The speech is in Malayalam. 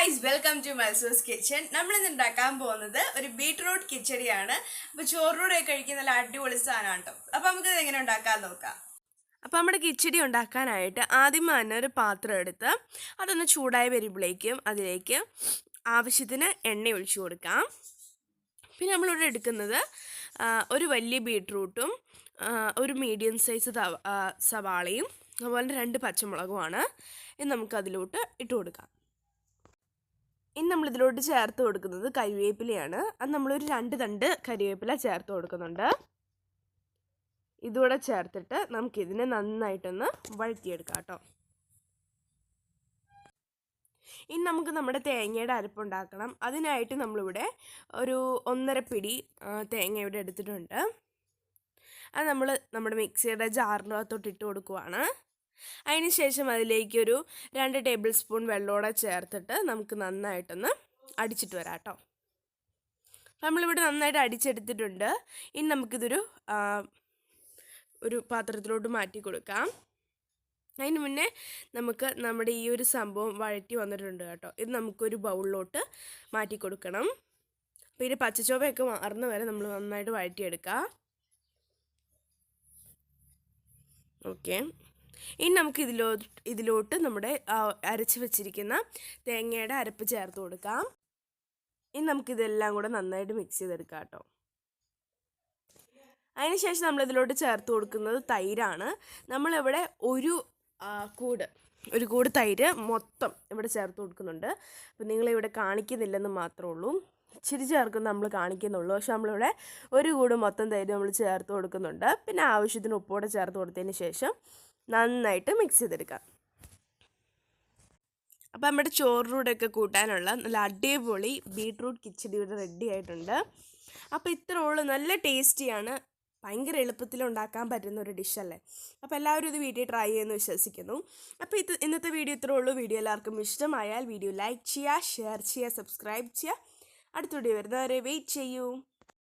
Guys, welcome to Malsu's kitchen. നമ്മളിന്ന് ഉണ്ടാക്കാൻ പോകുന്നത് ഒരു ബീട്രൂട്ട് കിച്ചടിയാണ്. അപ്പോൾ ചോറിലൂടെ കഴിക്കുന്ന നല്ല അടിപൊളി സാധനമാണ് കേട്ടോ. അപ്പോൾ നമുക്കിത് എങ്ങനെ ഉണ്ടാക്കാൻ നോക്കാം. അപ്പോൾ നമ്മുടെ കിച്ചടി ഉണ്ടാക്കാനായിട്ട് ആദ്യം തന്നെ ഒരു പാത്രം എടുത്ത് അതൊന്ന് ചൂടായി വരുമ്പോഴേക്കും അതിലേക്ക് ആവശ്യത്തിന് എണ്ണ ഒഴിച്ചു കൊടുക്കാം. പിന്നെ നമ്മളിവിടെ എടുക്കുന്നത് ഒരു വലിയ ബീട്രൂട്ടും ഒരു മീഡിയം സൈസ് സവാളയും അതുപോലെ 2 പച്ചമുളകുമാണ്. ഇത് നമുക്ക് അതിലോട്ട് ഇട്ട് കൊടുക്കാം. ഇനി നമ്മളിതിലോട്ട് ചേർത്ത് കൊടുക്കുന്നത് കരിവേപ്പിലയാണ്. അത് നമ്മളൊരു 2 തണ്ട് കരിവേപ്പില ചേർത്ത് കൊടുക്കുന്നുണ്ട്. ഇതുകൂടെ ചേർത്തിട്ട് നമുക്കിതിനെ നന്നായിട്ടൊന്ന് വഴറ്റിയെടുക്കാം കേട്ടോ. ഇനി നമുക്ക് നമ്മുടെ തേങ്ങയുടെ അരപ്പുണ്ടാക്കണം. അതിനായിട്ട് നമ്മളിവിടെ ഒരു 1.5 പിടി തേങ്ങ ഇവിടെ എടുത്തിട്ടുണ്ട്. അത് നമ്മൾ നമ്മുടെ മിക്സിയുടെ ജാറിനകത്തോട്ട് ഇട്ട് കൊടുക്കുവാണ്. അതിന് ശേഷം അതിലേക്കൊരു 2 ടേബിൾ സ്പൂൺ വെള്ളമോടെ ചേർത്തിട്ട് നമുക്ക് നന്നായിട്ടൊന്ന് അടിച്ചിട്ട് വരാം കേട്ടോ. നമ്മളിവിടെ നന്നായിട്ട് അടിച്ചെടുത്തിട്ടുണ്ട്. ഇനി നമുക്കിതൊരു പാത്രത്തിലോട്ട് മാറ്റി കൊടുക്കാം. അതിന് മുന്നേ നമുക്ക് നമ്മുടെ ഈ ഒരു സംഭവം വഴറ്റി വന്നിട്ടുണ്ട് കേട്ടോ. ഇത് നമുക്കൊരു ബൗളിലോട്ട് മാറ്റി കൊടുക്കണം. അപ്പോൾ ഇതിൻ്റെ പച്ചച്ചോവയൊക്കെ മാറുന്ന വരെ നമ്മൾ നന്നായിട്ട് വഴറ്റിയെടുക്കാം. ഓക്കെ, ഇനി നമുക്ക് ഇതിലോട്ട് നമ്മുടെ അരച്ച് വെച്ചിരിക്കുന്ന തേങ്ങയുടെ അരപ്പ് ചേർത്ത് കൊടുക്കാം. ഇനി നമുക്കിതെല്ലാം കൂടെ നന്നായിട്ട് മിക്സ് ചെയ്തെടുക്കാം കേട്ടോ. അതിനുശേഷം നമ്മളിതിലോട്ട് ചേർത്ത് കൊടുക്കുന്നത് തൈരാണ്. നമ്മളിവിടെ ഒരു കൂട് തൈര് മൊത്തം ഇവിടെ ചേർത്ത് കൊടുക്കുന്നുണ്ട്. അപ്പോൾ നിങ്ങളിവിടെ കാണിക്കുന്നില്ലെന്ന് മാത്രമേ ഉള്ളൂ. ഇച്ചിരി ചേർക്കുന്ന നമ്മൾ കാണിക്കുന്നുള്ളൂ. പക്ഷെ നമ്മളിവിടെ ഒരു കൂട് മൊത്തം തൈര് നമ്മൾ ചേർത്ത് കൊടുക്കുന്നുണ്ട്. പിന്നെ ആവശ്യത്തിന് ഉപ്പോടെ ചേർത്ത് കൊടുത്തതിന് ശേഷം നന്നായിട്ട് മിക്സ് ചെയ്തെടുക്കാം. അപ്പോൾ നമ്മുടെ ചോറിലൂടെയൊക്കെ കൂട്ടാനുള്ള നല്ല അടിപൊളി ബീട്രൂട്ട് കിച്ചടി ഇവിടെ റെഡി ആയിട്ടുണ്ട്. അപ്പോൾ ഇത്രയുള്ളൂ. നല്ല ടേസ്റ്റിയാണ്. ഭയങ്കര എളുപ്പത്തിൽ ഉണ്ടാക്കാൻ പറ്റുന്ന ഒരു ഡിഷല്ലേ. അപ്പോൾ എല്ലാവരും ഇത് വീട്ടിൽ ട്രൈ ചെയ്യുമെന്ന് വിശ്വസിക്കുന്നു. അപ്പോൾ ഇന്നത്തെ വീഡിയോ ഇത്രേ ഉള്ളൂ. വീഡിയോ എല്ലാവർക്കും ഇഷ്ടമായാൽ വീഡിയോ ലൈക്ക് ചെയ്യുക, ഷെയർ ചെയ്യുക, സബ്സ്ക്രൈബ് ചെയ്യുക. അടുത്ത വീഡിയോ വരുന്നവരെ വെയിറ്റ് ചെയ്യൂ.